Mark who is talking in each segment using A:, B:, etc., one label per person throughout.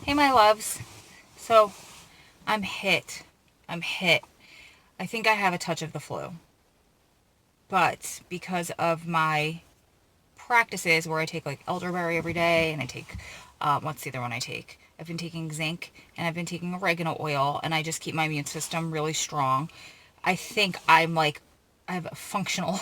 A: Hey, my loves. So, I'm hit. I'm hit. I think I have a touch of the flu. But because of my practices where I take like elderberry every day and I take, what's the other one I take? I've been taking zinc and I've been taking oregano oil and I just keep my immune system really strong. I think I have a functional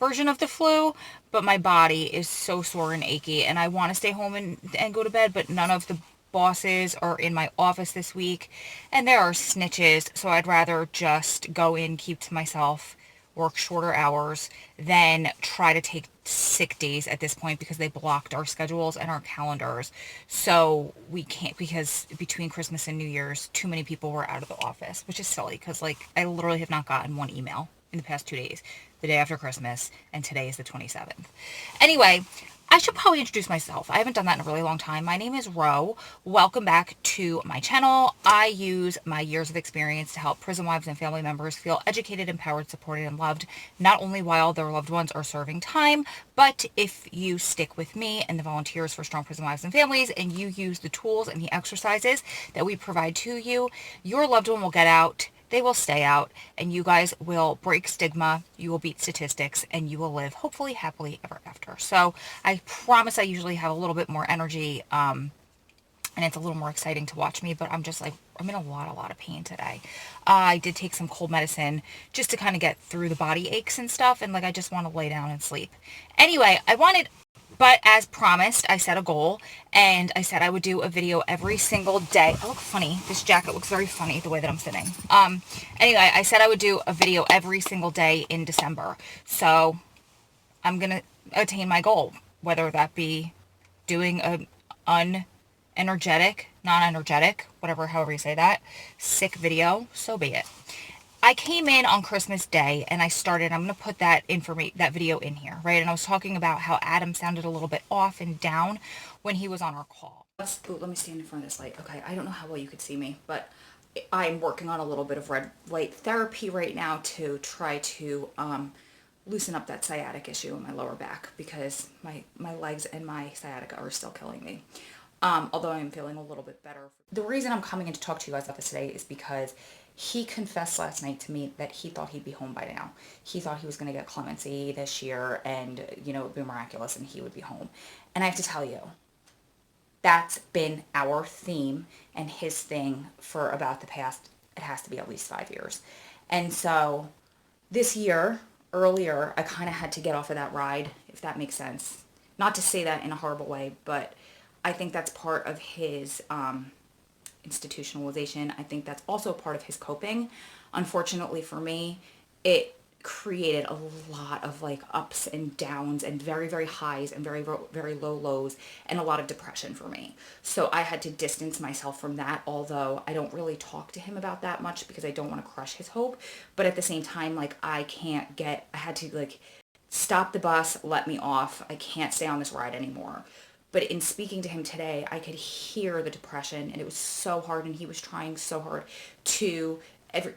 A: version of the flu, but my body is so sore and achy and I want to stay home and go to bed, but none of the bosses are in my office this week and there are snitches, so I'd rather just go in, keep to myself, work shorter hours than try to take sick days at this point because they blocked our schedules and our calendars. So we can't, because between Christmas and New Year's, too many people were out of the office, which is silly because like I literally have not gotten one email in the past 2 days, the day after Christmas, and today is the 27th. Anyway, I should probably introduce myself. I haven't done that in a really long time. My name is Ro. Welcome back to my channel. I use my years of experience to help prison wives and family members feel educated, empowered, supported, and loved, not only while their loved ones are serving time, but if you stick with me and the volunteers for Strong Prison Wives and Families and you use the tools and the exercises that we provide to you, your loved one will get out, they will stay out, and you guys will break stigma, you will beat statistics, and you will live hopefully happily ever after. So I promise I usually have a little bit more energy, and it's a little more exciting to watch me, but I'm just like, I'm in a lot of pain today. I did take some cold medicine just to kind of get through the body aches and stuff, and like I just want to lay down and sleep. Anyway, but as promised, I set a goal and I said I would do a video every single day. I look funny. This jacket looks very funny the way that I'm sitting. Anyway, I said I would do a video every single day in December. So I'm going to attain my goal, whether that be doing a unenergetic, non-energetic, whatever, however you say that, sick video, so be it. I came in on Christmas Day and I'm going to put that video in here, right? And I was talking about how Adam sounded a little bit off and down when he was on our call. Let me stand in front of this light. Okay, I don't know how well you could see me, but I'm working on a little bit of red light therapy right now to try to loosen up that sciatic issue in my lower back because my legs and my sciatica are still killing me. Although I'm feeling a little bit better. The reason I'm coming in to talk to you guys about this today is because he confessed last night to me that he thought he'd be home by now. He thought he was going to get clemency this year and, you know, it would be miraculous and he would be home. And I have to tell you, that's been our theme and his thing for about the past, it has to be at least 5 years. And so this year, earlier, I kind of had to get off of that ride, if that makes sense. Not to say that in a horrible way, but I think that's part of his institutionalization. I think that's also part of his coping. Unfortunately for me, it created a lot of like ups and downs and very, very highs and very, very low lows and a lot of depression for me. So I had to distance myself from that, although I don't really talk to him about that much because I don't want to crush his hope. But at the same time, like I had to like stop the bus, let me off. I can't stay on this ride anymore. But in speaking to him today, I could hear the depression and it was so hard and he was trying so hard to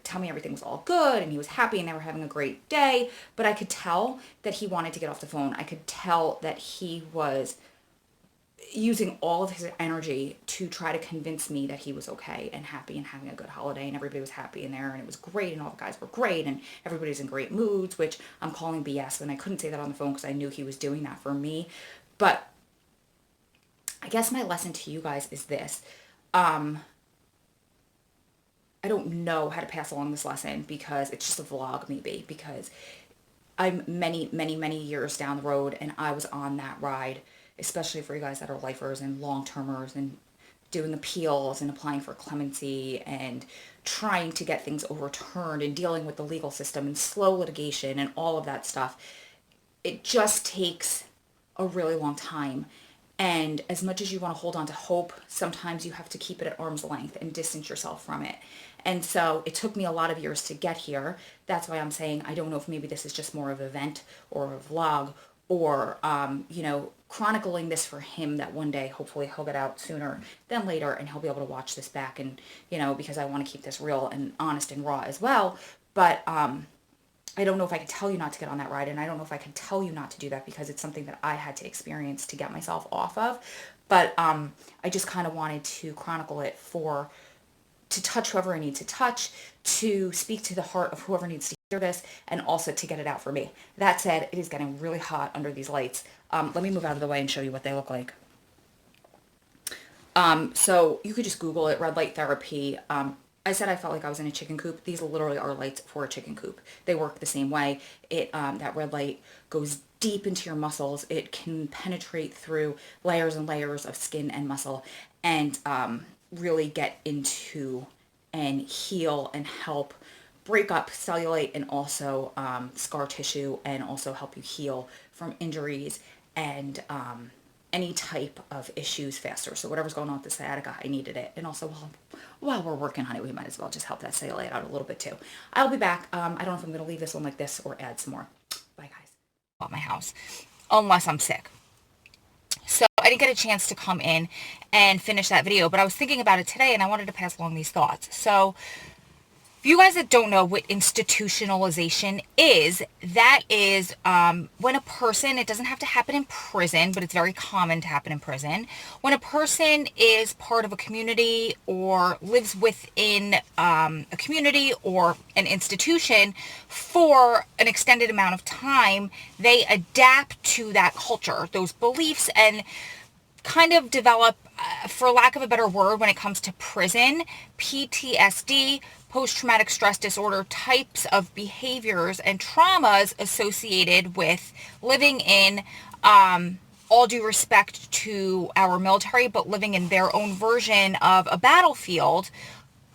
A: tell me everything was all good and he was happy and they were having a great day. But I could tell that he wanted to get off the phone. I could tell that he was using all of his energy to try to convince me that he was okay and happy and having a good holiday and everybody was happy in there and it was great and all the guys were great and everybody's in great moods, which I'm calling BS, and I couldn't say that on the phone because I knew he was doing that for me. But I guess my lesson to you guys is this. I don't know how to pass along this lesson because it's just a vlog maybe, because I'm many, many, many years down the road and I was on that ride, especially for you guys that are lifers and long-termers and doing appeals and applying for clemency and trying to get things overturned and dealing with the legal system and slow litigation and all of that stuff. It just takes a really long time. And as much as you want to hold on to hope, sometimes you have to keep it at arm's length and distance yourself from it. And so it took me a lot of years to get here. That's why I'm saying I don't know if maybe this is just more of an event or a vlog or, chronicling this for him that one day, hopefully he'll get out sooner than later and he'll be able to watch this back and, because I want to keep this real and honest and raw as well. But, I don't know if I could tell you not to get on that ride, and I don't know if I can tell you not to do that because it's something that I had to experience to get myself off of. But I just kind of wanted to chronicle it to touch whoever I need to touch, to speak to the heart of whoever needs to hear this, and also to get it out for me. That said, it is getting really hot under these lights. Let me move out of the way and show you what they look like. So you could just Google it, red light therapy. I said I felt like I was in a chicken coop. These literally are lights for a chicken coop. They work the same way. That red light goes deep into your muscles. It can penetrate through layers and layers of skin and muscle, and really get into and heal and help break up cellulite and also scar tissue, and also help you heal from injuries and any type of issues faster. So whatever's going on with the sciatica, I needed it. And also while we're working on it, we might as well just help that cellulite out a little bit too. I'll be back. I don't know if I'm going to leave this one like this or add some more. Bye, guys. At my house, unless I'm sick. So I didn't get a chance to come in and finish that video, but I was thinking about it today and I wanted to pass along these thoughts. So if you guys that don't know what institutionalization is, that is when a person, it doesn't have to happen in prison, but it's very common to happen in prison. When a person is part of a community or lives within a community or an institution for an extended amount of time, they adapt to that culture, those beliefs, and kind of develop, for lack of a better word, when it comes to prison, PTSD, post-traumatic stress disorder types of behaviors and traumas associated with living in, all due respect to our military, but living in their own version of a battlefield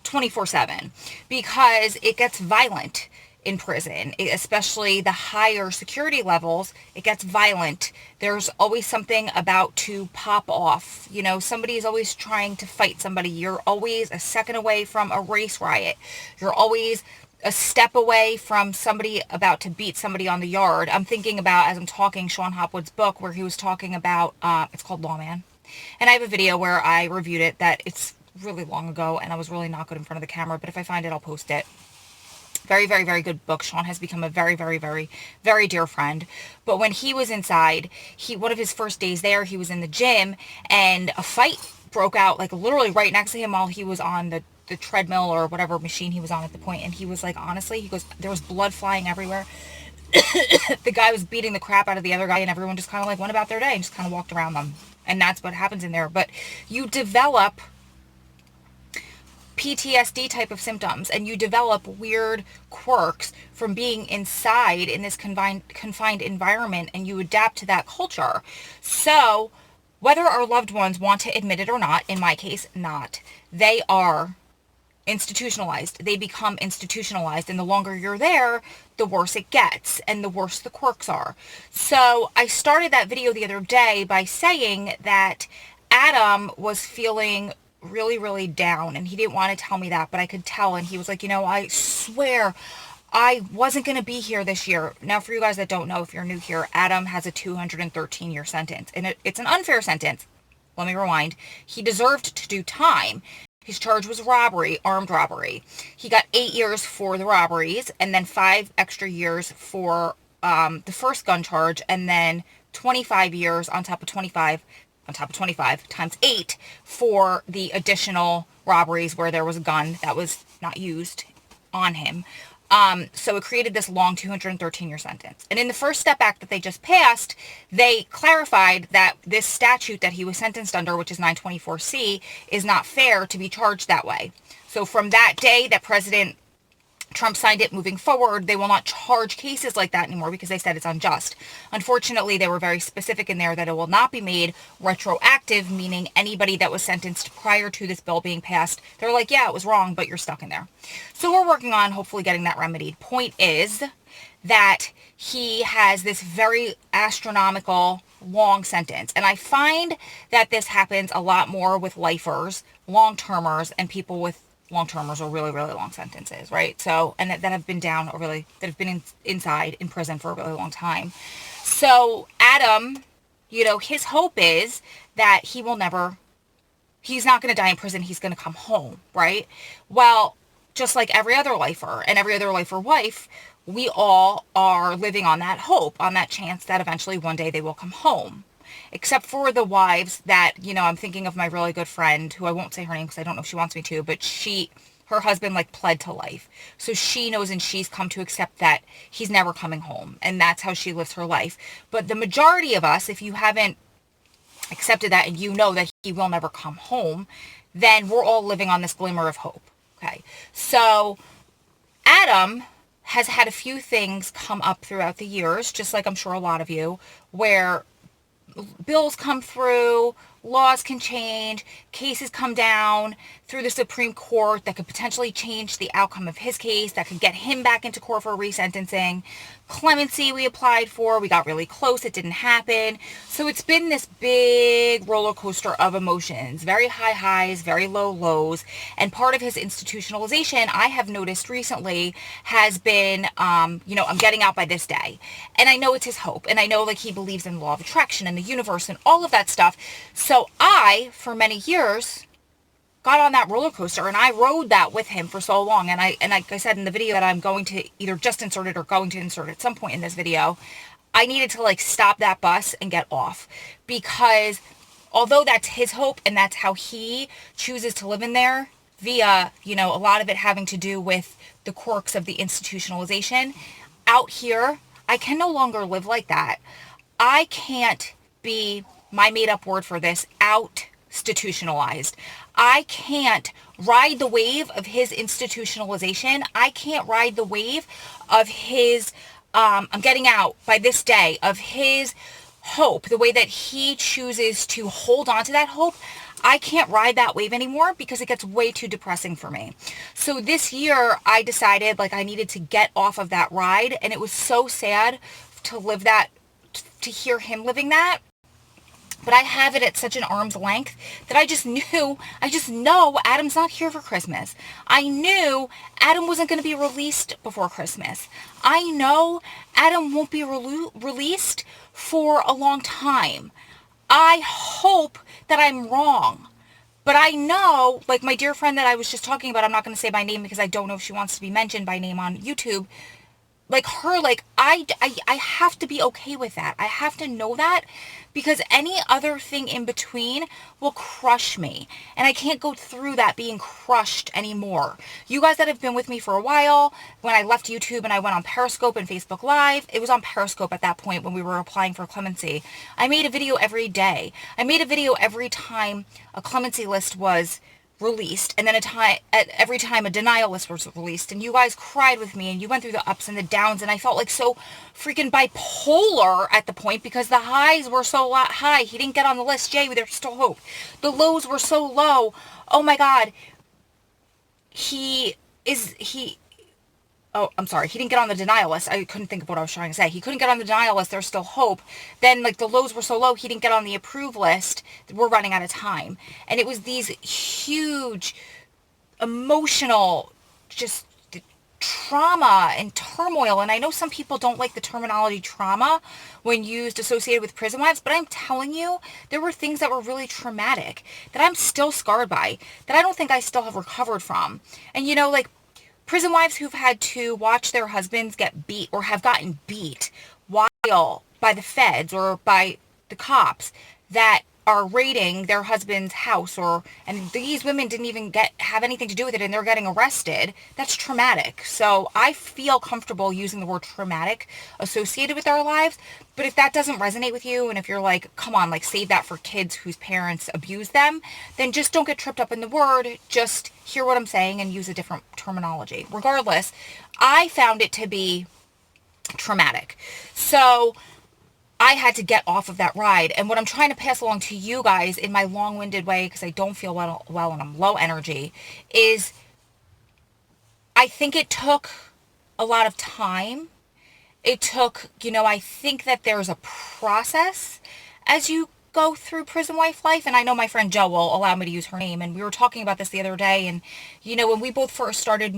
A: 24/7, because it gets violent in prison, especially the higher security levels. It gets violent. There's always something about to pop off. You know, somebody is always trying to fight somebody. You're always a second away from a race riot. You're always a step away from somebody about to beat somebody on the yard. I'm thinking about, as I'm talking, Sean Hopwood's book where he was talking about, it's called Lawman. And I have a video where I reviewed it that it's really long ago and I was really not good in front of the camera, but if I find it, I'll post it. Very, very, very good book. Sean has become a very, very, very, very dear friend. But when he was inside, one of his first days there, he was in the gym and a fight broke out, like literally right next to him while he was on the treadmill or whatever machine he was on at the point. And he was like, honestly, he goes, there was blood flying everywhere. The guy was beating the crap out of the other guy and everyone just kind of like went about their day and just kind of walked around them. And that's what happens in there. But you develop PTSD type of symptoms and you develop weird quirks from being inside in this confined environment, and you adapt to that culture. So whether our loved ones want to admit it or not, in my case, not, they are institutionalized. They become institutionalized, and the longer you're there, the worse it gets and the worse the quirks are. So I started that video the other day by saying that Adam was feeling really, really down, and he didn't want to tell me that, but I could tell. And he was like, you know, I swear I wasn't going to be here this year. Now, for you guys that don't know, if you're new here, Adam has a 213-year sentence, and it's an unfair sentence. Let me rewind. He deserved to do time. His charge was robbery, armed robbery. He got 8 years for the robberies, and then 5 extra years for the first gun charge, and then 25 years on top of 25 times 8 for the additional robberies where there was a gun that was not used on him. So it created this long 213-year sentence. And in the First Step Act that they just passed, they clarified that this statute that he was sentenced under, which is 924C, is not fair to be charged that way. So from that day that President Trump signed it, moving forward, they will not charge cases like that anymore because they said it's unjust. Unfortunately, they were very specific in there that it will not be made retroactive, meaning anybody that was sentenced prior to this bill being passed, they're like, yeah, it was wrong, but you're stuck in there. So we're working on hopefully getting that remedied. Point is that he has this very astronomical long sentence. And I find that this happens a lot more with lifers, long-termers, and people with long-termers or really, really long sentences, right? So, and that have been down or really, that have been inside in prison for a really long time. So Adam, you know, his hope is that he's not going to die in prison. He's going to come home, right? Well, just like every other lifer and every other lifer wife, we all are living on that hope, on that chance that eventually one day they will come home. except for the wives that, I'm thinking of my really good friend, who I won't say her name because I don't know if she wants me to, but her husband like pled to life. So she knows and she's come to accept that he's never coming home. And that's how she lives her life. But the majority of us, if you haven't accepted that and you know that he will never come home, then we're all living on this glimmer of hope. Okay. So Adam has had a few things come up throughout the years, just like I'm sure a lot of you, where bills come through, laws can change, cases come down through the Supreme Court that could potentially change the outcome of his case, that could get him back into court for resentencing. Clemency we applied for, we got really close, it didn't happen. So it's been this big roller coaster of emotions, very high highs, very low lows. And part of his institutionalization, I have noticed recently, has been, I'm getting out by this day. And I know it's his hope. And I know like he believes in the law of attraction and the universe and all of that stuff. So I, for many years, got on that roller coaster and I rode that with him for so long. And like I said in the video that I'm going to either just insert it or going to insert at some point in this video, I needed to like stop that bus and get off, because although that's his hope and that's how he chooses to live in there via, a lot of it having to do with the quirks of the institutionalization, out here, I can no longer live like that. I can't be, my made up word for this, institutionalized. I can't ride the wave of his institutionalization. I can't ride the wave of his, I'm getting out by this day, of his hope, the way that he chooses to hold on to that hope. I can't ride that wave anymore because it gets way too depressing for me. So this year I decided like I needed to get off of that ride, and it was so sad to live that, to hear him living that. But I have it at such an arm's length that I just know Adam's not here for Christmas. I knew Adam wasn't going to be released before Christmas. I know Adam won't be released for a long time. I hope that I'm wrong. But I know, like my dear friend that I was just talking about, I'm not going to say by name because I don't know if she wants to be mentioned by name on YouTube. Like her, like I have to be okay with that. I have to know that, because any other thing in between will crush me. And I can't go through that being crushed anymore. You guys that have been with me for a while, when I left YouTube and I went on Periscope and Facebook Live, it was on Periscope at that point when we were applying for clemency. I made a video every day. I made a video every time a clemency list was released, and then every time a denial list was released, and you guys cried with me and you went through the ups and the downs, and I felt like so freaking bipolar at the point because the highs were so high. He didn't get on the list. Yay, there's still hope. The lows were so low. Oh my God. Oh, I'm sorry. He didn't get on the denial list. I couldn't think of what I was trying to say. He couldn't get on the denial list. There's still hope. Then, like, the lows were so low, he didn't get on the approved list. We're running out of time. And it was these huge, emotional, just trauma and turmoil. And I know some people don't like the terminology trauma when used associated with prison wives, but I'm telling you, there were things that were really traumatic that I'm still scarred by, that I don't think I still have recovered from. And, like, prison wives who've had to watch their husbands get beat or have gotten beat while by the feds or by the cops that are raiding their husband's house, and these women didn't even have anything to do with it and they're getting arrested. That's traumatic. So I feel comfortable using the word traumatic associated with our lives. But if that doesn't resonate with you, and if you're like, come on, like save that for kids whose parents abuse them, then just don't get tripped up in the word. Just hear what I'm saying and use a different terminology. Regardless, I found it to be traumatic. So I had to get off of that ride. And what I'm trying to pass along to you guys in my long-winded way, because I don't feel well and I'm low energy, is I think it took a lot of time. It took, I think that there's a process as you go through prison wife life. And I know my friend Jo will allow me to use her name. And we were talking about this the other day. And, when we both first started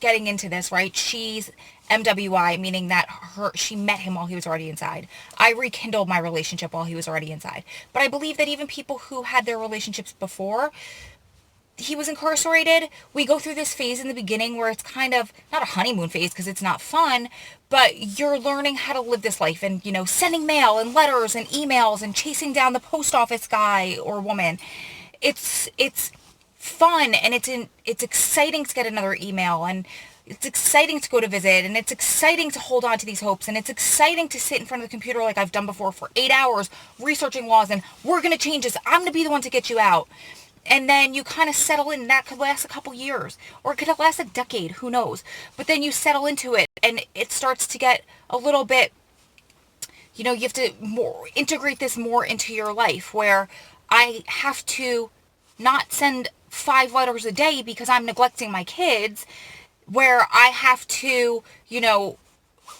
A: getting into this, right, she's MWI, meaning that she met him while he was already inside. I rekindled my relationship while he was already inside. But I believe that even people who had their relationships before, he was incarcerated, we go through this phase in the beginning where it's kind of not a honeymoon phase because it's not fun, but you're learning how to live this life and, sending mail and letters and emails and chasing down the post office guy or woman. It's fun, and it's exciting to get another email, and it's exciting to go to visit, and it's exciting to hold on to these hopes, and it's exciting to sit in front of the computer like I've done before for 8 hours researching laws, and we're going to change this. I'm going to be the one to get you out. And then you kind of settle in. That could last a couple years, or it could last a decade, who knows. But then you settle into it, and it starts to get a little bit, you have to integrate this more into your life, where I have to not send 5 letters a day because I'm neglecting my kids, where I have to,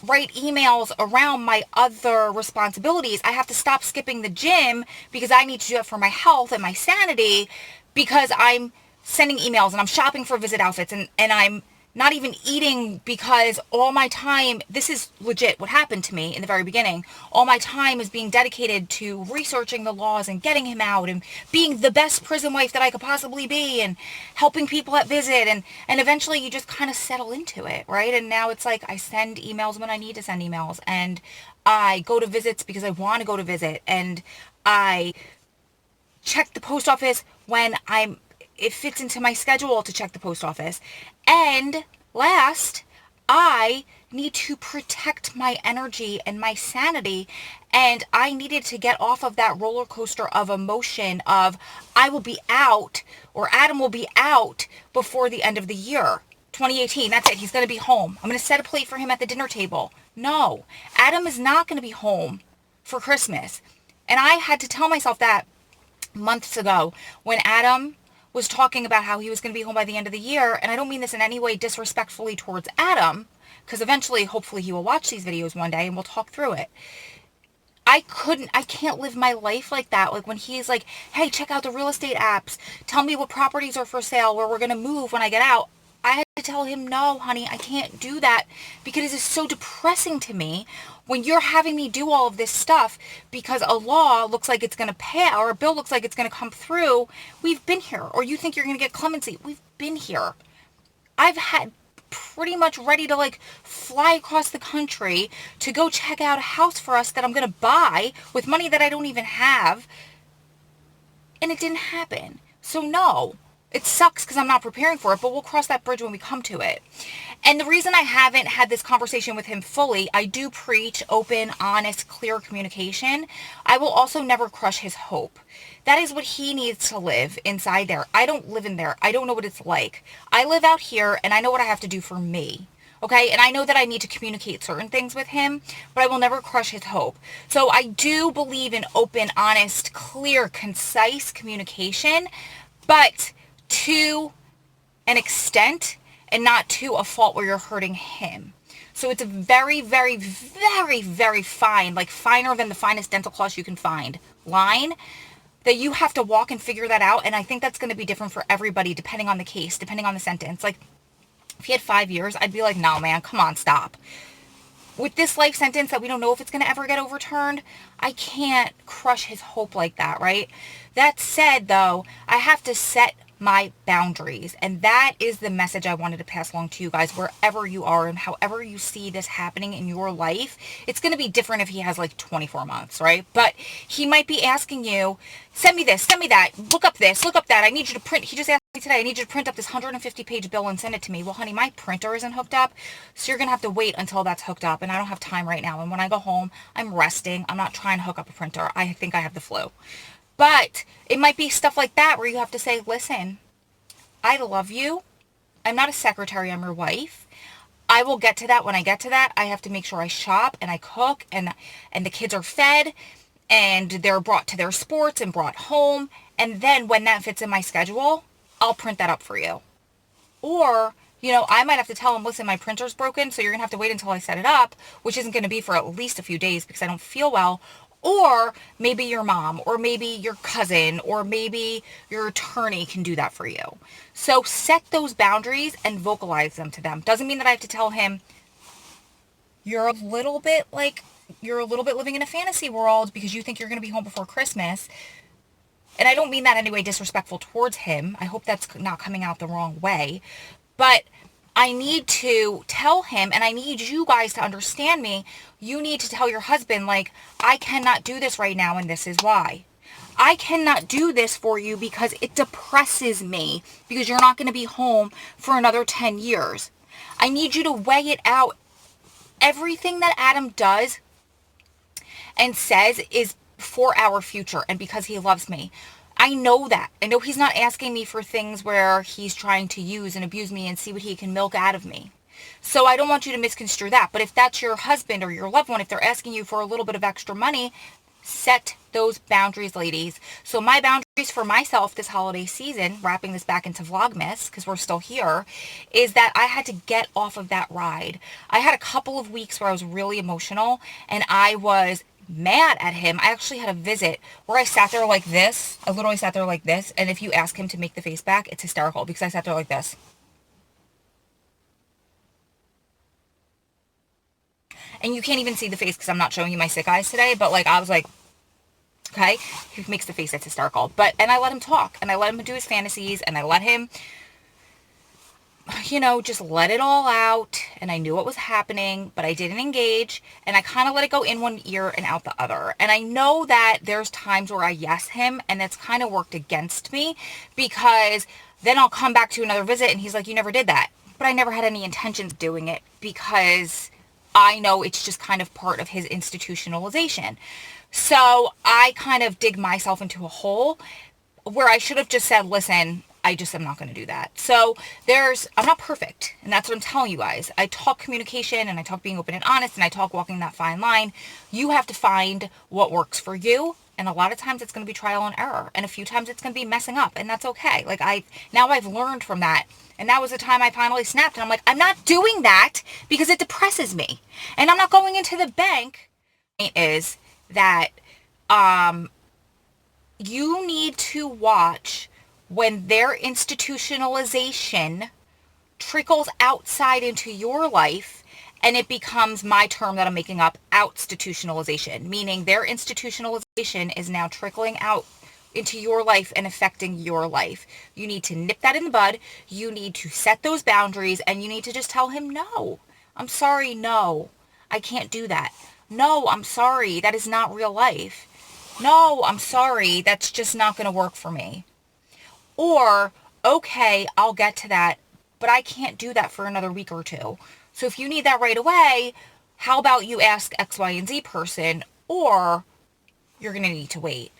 A: write emails around my other responsibilities. I have to stop skipping the gym because I need to do it for my health and my sanity, because I'm sending emails and I'm shopping for visit outfits, and I'm not even eating because all my time, this is legit what happened to me in the very beginning, all my time is being dedicated to researching the laws and getting him out and being the best prison wife that I could possibly be and helping people at visit, and eventually you just kind of settle into it, right? And now it's like I send emails when I need to send emails, and I go to visits because I want to go to visit, and I check the post office when it fits into my schedule to check the post office. And last, I need to protect my energy and my sanity, and I needed to get off of that roller coaster of emotion of I will be out, or Adam will be out before the end of the year. 2018, that's it. He's going to be home. I'm going to set a plate for him at the dinner table. No, Adam is not going to be home for Christmas. And I had to tell myself that months ago when Adam was talking about how he was going to be home by the end of the year. And I don't mean this in any way disrespectfully towards Adam, because eventually, hopefully he will watch these videos one day and we'll talk through it. I can't live my life like that. Like when he's like, hey, check out the real estate apps. Tell me what properties are for sale, where we're going to move when I get out. I had to tell him, no, honey, I can't do that, because it is so depressing to me when you're having me do all of this stuff because a law looks like it's going to pass, or a bill looks like it's going to come through. We've been here. Or you think you're going to get clemency. We've been here. I've had pretty much ready to like fly across the country to go check out a house for us that I'm going to buy with money that I don't even have. And it didn't happen. So no. It sucks because I'm not preparing for it, but we'll cross that bridge when we come to it. And the reason I haven't had this conversation with him fully, I do preach open, honest, clear communication. I will also never crush his hope. That is what he needs to live inside there. I don't live in there. I don't know what it's like. I live out here, and I know what I have to do for me. Okay, and I know that I need to communicate certain things with him, but I will never crush his hope. So I do believe in open, honest, clear, concise communication, but to an extent and not to a fault where you're hurting him. So it's a very, very, very, very fine, like finer than the finest dental floss you can find, line that you have to walk and figure that out. And I think that's going to be different for everybody depending on the case, depending on the sentence. Like if he had 5 years, I'd be like, no, man, come on, stop. With this life sentence that we don't know if it's going to ever get overturned, I can't crush his hope like that, right? That said, though, I have to set my boundaries, and that is the message I wanted to pass along to you guys wherever you are and however you see this happening in your life. It's going to be different if he has like 24 months, right? But he might be asking you, send me this, send me that, look up this, look up that, I need you to print, he just asked me today, I need you to print up this 150-page bill and send it to me. Well, honey, my printer isn't hooked up, so you're going to have to wait until that's hooked up, and I don't have time right now, and when I go home, I'm resting, I'm not trying to hook up a printer, I think I have the flu. But it might be stuff like that where you have to say, listen, I love you. I'm not a secretary. I'm your wife. I will get to that when I get to that. I have to make sure I shop and I cook and the kids are fed and they're brought to their sports and brought home. And then when that fits in my schedule, I'll print that up for you. Or, I might have to tell them, listen, my printer's broken, so you're going to have to wait until I set it up, which isn't going to be for at least a few days because I don't feel well. Or maybe your mom, or maybe your cousin, or maybe your attorney can do that for you. So set those boundaries and vocalize them to them. Doesn't mean that I have to tell him, you're a little bit living in a fantasy world because you think you're going to be home before Christmas. And I don't mean that in any way disrespectful towards him. I hope that's not coming out the wrong way. But I need to tell him, and I need you guys to understand me. You need to tell your husband, like, I cannot do this right now, and this is why. I cannot do this for you because it depresses me, because you're not going to be home for another 10 years. I need you to weigh it out. Everything that Adam does and says is for our future and because he loves me. I know that. I know he's not asking me for things where he's trying to use and abuse me and see what he can milk out of me. So I don't want you to misconstrue that. But if that's your husband or your loved one, if they're asking you for a little bit of extra money, set those boundaries, ladies. So my boundaries for myself this holiday season, wrapping this back into Vlogmas, because we're still here, is that I had to get off of that ride. I had a couple of weeks where I was really emotional and I was mad at him. I actually had a visit where I sat there like this. I literally sat there like this. And if you ask him to make the face back, it's hysterical because I sat there like this. And you can't even see the face because I'm not showing you my sick eyes today. But like, I was like, okay, he makes the face that's hysterical. But, and I let him talk and I let him do his fantasies and I let him, you know, just let it all out. And I knew what was happening, but I didn't engage. And I kind of let it go in one ear and out the other. And I know that there's times where I yes him, and that's kind of worked against me because then I'll come back to another visit and he's like, you never did that. But I never had any intentions of doing it because I know it's just kind of part of his institutionalization. So I kind of dig myself into a hole where I should have just said, listen, I just am not going to do that. So I'm not perfect. And that's what I'm telling you guys. I talk communication and I talk being open and honest and I talk walking that fine line. You have to find what works for you. And a lot of times it's going to be trial and error. And a few times it's going to be messing up. And that's okay. Like now I've learned from that. And that was the time I finally snapped. And I'm like, I'm not doing that because it depresses me. And I'm not going into the bank. Is that you need to watch when their institutionalization trickles outside into your life and it becomes my term that I'm making up, outstitutionalization, meaning their institutionalization is now trickling out into your life and affecting your life. You need to nip that in the bud. You need to set those boundaries and you need to just tell him, no, I'm sorry, no, I can't do that. No, I'm sorry, that is not real life. No, I'm sorry, that's just not going to work for me. Or, okay, I'll get to that, but I can't do that for another week or two. So if you need that right away, how about you ask X, Y, and Z person, or you're going to need to wait.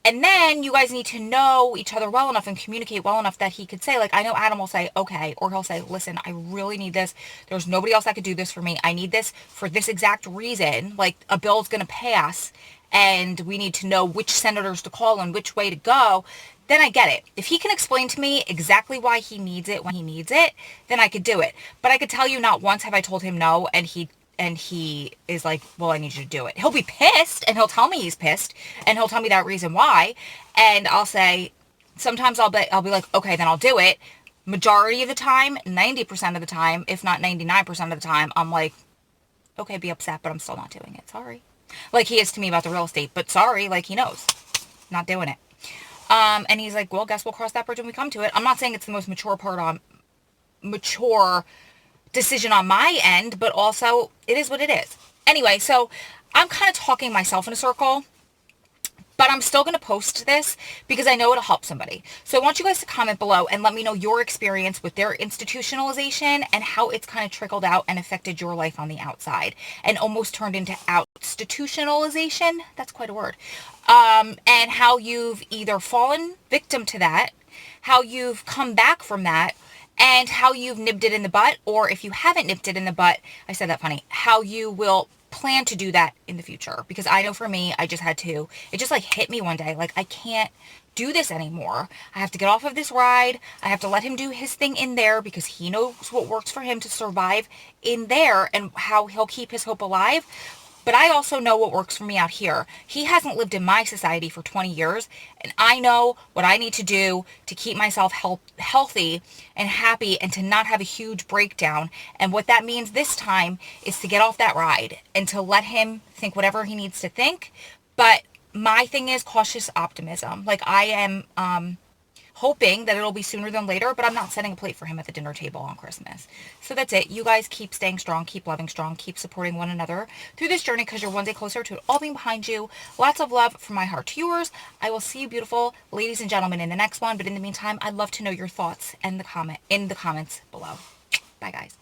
A: And then you guys need to know each other well enough and communicate well enough that he could say, like, I know Adam will say, okay, or he'll say, listen, I really need this. There's nobody else that could do this for me. I need this for this exact reason. Like, a bill's going to pass and we need to know which senators to call and which way to go. Then I get it. If he can explain to me exactly why he needs it when he needs it, then I could do it. But I could tell you not once have I told him no and he is like, well, I need you to do it. He'll be pissed and he'll tell me he's pissed and he'll tell me that reason why. And I'll say, sometimes I'll be like, okay, then I'll do it. Majority of the time, 90% of the time, if not 99% of the time, I'm like, okay, be upset, but I'm still not doing it. Sorry. Like he is to me about the real estate, but sorry, like he knows. Not doing it. And he's like, well, guess we'll cross that bridge when we come to it. I'm not saying it's the most mature decision on my end, but also it is what it is. Anyway, so I'm kind of talking myself in a circle, but I'm still going to post this because I know it'll help somebody. So I want you guys to comment below and let me know your experience with their institutionalization and how it's kind of trickled out and affected your life on the outside and almost turned into outstitutionalization. That's quite a word. And how you've either fallen victim to that, how you've come back from that, and how you've nipped it in the butt, or if you haven't nipped it in the butt, I said that funny, how you will plan to do that in the future. Because I know for me, I just had to, it just like hit me one day, like I can't do this anymore. I have to get off of this ride. I have to let him do his thing in there because he knows what works for him to survive in there and how he'll keep his hope alive. But I also know what works for me out here. He hasn't lived in my society for 20 years, and I know what I need to do to keep myself healthy and happy and to not have a huge breakdown. And what that means this time is to get off that ride and to let him think whatever he needs to think. But my thing is cautious optimism. Like, I am hoping that it'll be sooner than later, but I'm not setting a plate for him at the dinner table on Christmas. So that's it. You guys keep staying strong, keep loving strong, keep supporting one another through this journey, because you're one day closer to it all being behind you. Lots of love from my heart to yours. I will see you beautiful ladies and gentlemen in the next one, but in the meantime, I'd love to know your thoughts in the comments below. Bye guys.